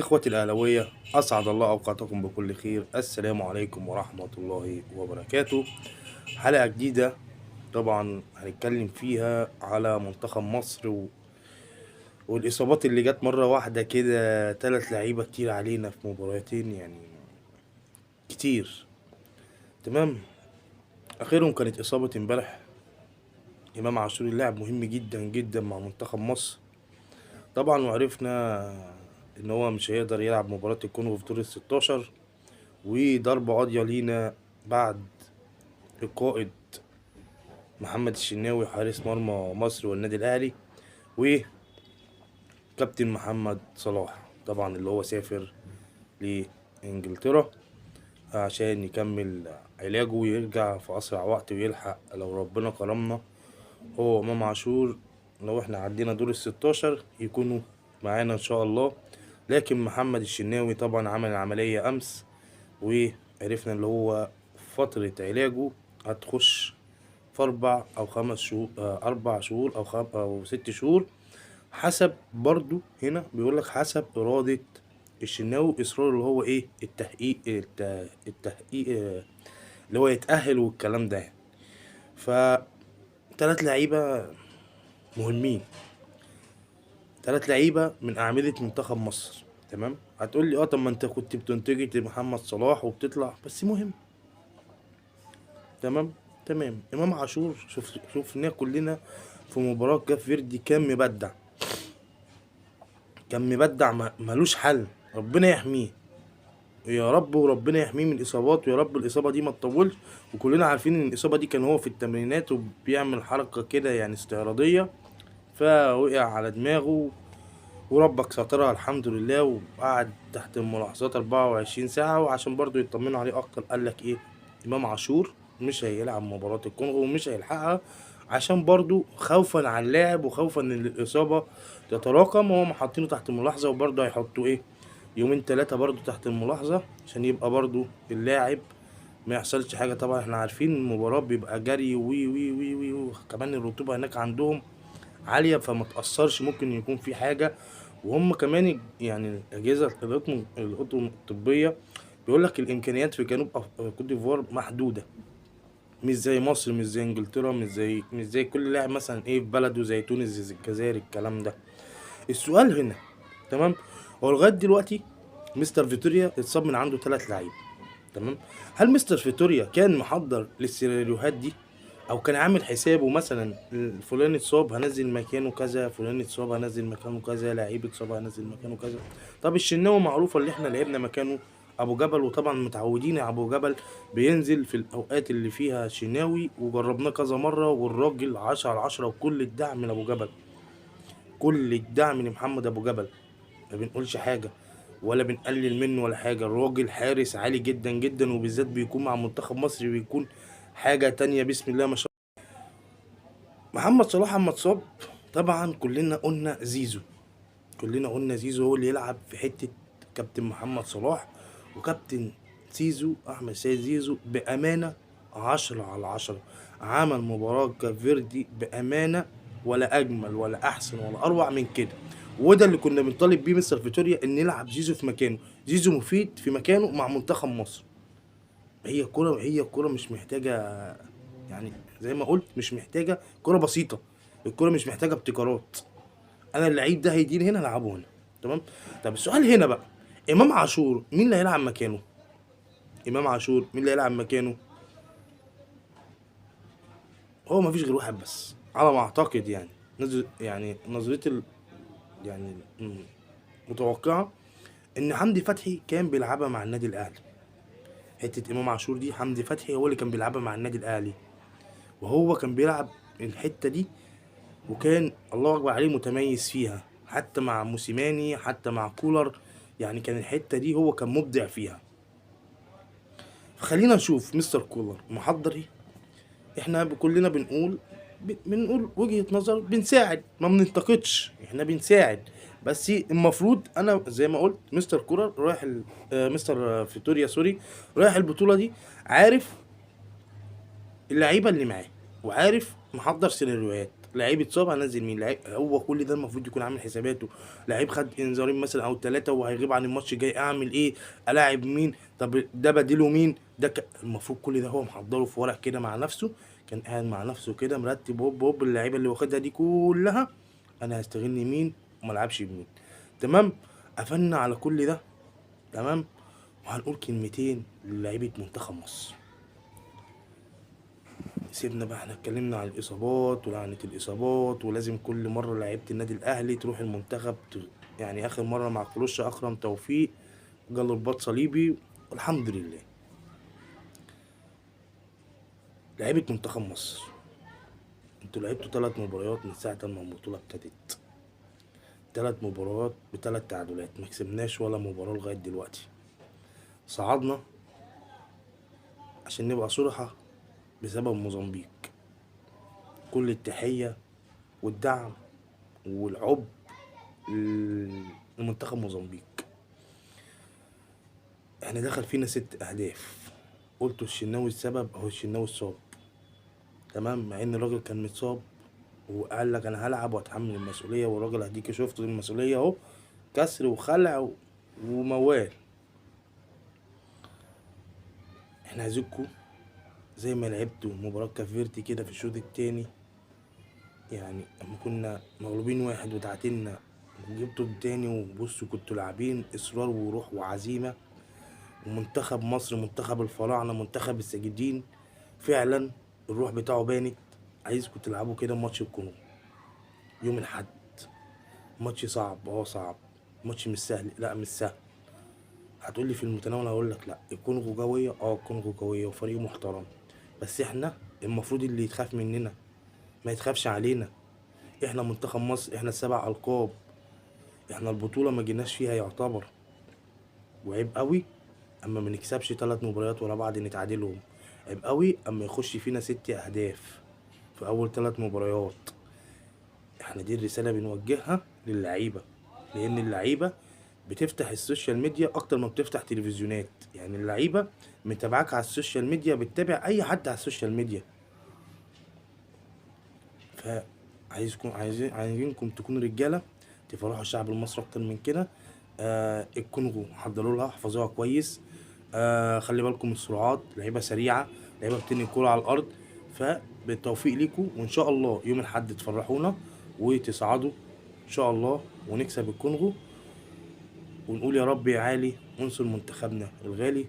إخوتي الأهلاوية، أسعد الله أوقاتكم بكل خير. السلام عليكم ورحمة الله وبركاته. حلقة جديدة طبعا هنتكلم فيها على منتخب مصر والإصابات اللي جت مرة واحدة كده. 3 لعيبة كتير علينا في مباراتين، يعني كتير. تمام. آخرهم كانت إصابة امبارح إمام عاشور، اللاعب مهم جدا جدا مع منتخب مصر طبعا. وعرفنا إن هو مش هيقدر يلعب مباراة الكونغو في دور الستاشر، وضربة قاضية لينا بعد القائد محمد الشناوي حارس مرمى مصر والنادي الأهلي، وكابتن محمد صلاح طبعا اللي هو سافر لإنجلترا عشان يكمل علاجه ويرجع في أسرع وقت ويلحق لو ربنا كرمنا هو وإمام عاشور. لو احنا عدينا دور الستاشر يكونوا معانا إن شاء الله. لكن محمد الشناوي طبعا عمل العملية أمس، وعرفنا اللي هو فترة علاجه هتخش في 4 أو 5 شهور، 4 شهور أو 6 شهور، حسب برضو هنا بيقولك حسب إرادة الشناوي، إصرار اللي هو إيه التحقيق اللي هو يتأهل والكلام ده يعني. ف3 لعيبة مهمين، 3 لعيبة من أعمدة منتخب مصر. تمام. هتقول لي طب ما انت كنت بتنتجد لمحمد صلاح وبتطلع، بس مهم. تمام. امام عاشور شفناه كلنا في مباراة كاف فيردي، كان مبدع ملوش حل. ربنا يحميه يا رب، وربنا يحميه من الاصابات، ويا رب الاصابة دي ما تطولش. وكلنا عارفين ان الاصابة دي كان هو في التمرينات وبيعمل حركة كده يعني استعراضية، فوقع على دماغه وربك سترها الحمد لله، وقعد تحت الملاحظات 24 ساعة. وعشان برضو يطمنوا عليه أكتر قالك إيه، إمام عاشور مش هيلعب مباراة الكونغو ومش هيلحقها، عشان برضو خوفا على اللاعب وخوفا إن الإصابة تتراكم. وهم حاطينه تحت الملاحظة، وبرضو هيحطوا إيه 2 3 برضو تحت الملاحظة، عشان يبقى برضو اللاعب ما يحصلش حاجة. طبعا احنا عارفين المباراة بيبقى جري وي وي وي وي، وكمان الرطوبة هناك عندهم عالية فما تأثرش، ممكن يكون في حاجة. وهم كمان يعني الأجهزة الأطقم الطبية بيقول لك الإمكانيات في جنوب كوت ديفوار محدودة، مش زي مصر، مش زي إنجلترا، مش زي كل لاعب مثلا إيه في بلده، زي تونس، زي الجزائر، الكلام ده. السؤال هنا، تمام، هو لغاية دلوقتي مستر فيتوريا اتصاب من عنده 3 لعيبة. تمام. هل مستر فيتوريا كان محضر للسيناريوهات دي، او كان عامل حسابه مثلا فلان اتصاب هنزل مكانه كذا، فلان اتصاب هنزل مكانه كذا، لعيب اتصاب هنزل مكانه كذا؟ طب الشناوي معروفه اللي احنا لعبنا مكانه ابو جبل، وطبعا متعودين على ابو جبل بينزل في الاوقات اللي فيها شناوي، وجربناه كذا مره والراجل 10/10، وكل الدعم لابو جبل، كل الدعم لمحمد ابو جبل. ما بنقولش حاجه ولا بنقلل منه ولا حاجه، الراجل حارس عالي جدا جدا، وبالذات بيكون مع منتخب مصر بيكون حاجه تانية. بسم الله ما شاء الله. محمد صلاح اما اتصاب طبعا كلنا قلنا زيزو هو اللي يلعب في حته كابتن محمد صلاح. وكابتن زيزو احمد سيد زيزو بامانه 10/10، عمل مباراه كافيردي بامانه، ولا اجمل ولا احسن ولا اروع من كده. وده اللي كنا بنطالب بيه مستر فيتوريا، ان يلعب زيزو في مكانه. زيزو مفيد في مكانه مع منتخب مصر. هي الكرة مش محتاجة، يعني زي ما قلت مش محتاجة كرة بسيطة، الكرة مش محتاجة ابتكارات. انا اللعيب ده هيجيلي هنا العبه هنا. تمام. طب السؤال هنا بقى، امام عاشور مين اللي هيلعب مكانه؟ هو مفيش غير واحد بس على ما اعتقد، يعني يعني نظريتي يعني متوقعة ان حمدي فتحي كان بيلعبها مع النادي الاهلي. حتة امام عاشور دي حمدي فتحي هو اللي كان بيلعبها مع النادي الاهلي، وهو كان بيلعب الحتة دي، وكان الله اكبر عليه متميز فيها، حتى مع موسيماني حتى مع كولر. يعني كان الحته دي هو كان مبدع فيها. فخلينا نشوف مستر كولر محضر ايه. احنا كلنا بنقول وجهة نظر، بنساعد ما بننتقدش، احنا بنساعد. بس المفروض انا زي ما قلت مستر كولر رايح مستر فيتوريا سوري، رايح البطولة دي عارف اللعيبة اللي معاه، وعارف محضر سيناريوهات، لعيب اتصاب هنزل مين، لعيب هو كل ده المفروض يكون عامل حساباته. لعيب خد انذارين مثلا او 3 وهيغيب عن الماتش الجاي، اعمل ايه؟ الاعب مين؟ طب ده بديله مين؟ المفروض كل ده هو محضره في ورق كده مع نفسه. كان قاعد مع نفسه كده مرتب، هوب هوب اللعيبه اللي واخدها دي كلها انا هستغل مين وما العبش بمين. تمام. قفلنا على كل ده. تمام. وهنقول كلمتين للعيبه منتخب مصر. سيبنا بقى، احنا اتكلمنا عن الاصابات ولعنة الاصابات، ولازم كل مرة لعيبة النادي الاهلي تروح المنتخب يعني اخر مرة مع كروش اكرم توفيق جاله رباط صليبي والحمد لله. لعيبة منتخب مصر، انتوا لعبتوا 3 مباريات من ساعة ما البطولة ابتدت. 3 مباريات ب3 تعادلات، ما كسبناش ولا مباراة لغاية دلوقتي. صعدنا عشان نبقى صراحة بسبب موزمبيق. كل التحية والدعم والعب لمنتخب موزمبيق. احنا دخل فينا 6 اهداف. قلتوا الشناوي السبب، اهو الشناوي اتصاب. تمام. مع ان الراجل كان متصاب وقال لك انا هلعب واتحمل المسؤوليه، والراجل هديك شفتوا المسؤوليه اهو، كسر وخلع وموال. احنا عايزينكوا زي ما لعبتوا مباراه كافيرتي كده في الشوط التاني، يعني اما كنا مغلوبين 1 وتعادلنا وجبتوا التاني، وبصوا كنتوا لاعبين اصرار وروح وعزيمه. ومنتخب مصر منتخب الفراعنه منتخب الساجدين فعلا، الروح بتاعه بانت. عايزكم تلعبوا كده ماتش الكونغو يوم الاحد. ماتش صعب، صعب. ماتش مش سهل، لا مش سهل. هتقولي في المتناول، هقول لك لا الكونغو قويه، الكونغو قويه وفريق محترم. بس احنا المفروض اللي يتخاف مننا ما يتخافش علينا. احنا منتخب مصر، احنا ال7 ألقاب. احنا البطوله ما جيناش فيها يعتبر، وعيب قوي اما ما نكسبش 3 مباريات ورا بعض نتعادلهم. عيب قوي اما يخش فينا 6 اهداف في اول 3 مباريات. احنا دي الرسالة بنوجهها للعيبة، لان اللعيبة بتفتح السوشيال ميديا اكتر ما بتفتح تلفزيونات. يعني اللعيبة متابعاك على السوشيال ميديا، بتتابع اي حد على السوشيال ميديا. عايزينكم تكونوا رجالة، تفرحوا الشعب المصري اكتر من كده. الكونغو حضروا لها، احفظوها كويس. خلي بالكم من السرعات، لعيبة سريعة، لعيبة بتنقل الكورة على الارض. فبالتوفيق ليكم، وان شاء الله يوم الاحد تفرحونا وتصعدوا ان شاء الله ونكسب الكونغو، ونقول يا رب يا عالي وانصر منتخبنا الغالي.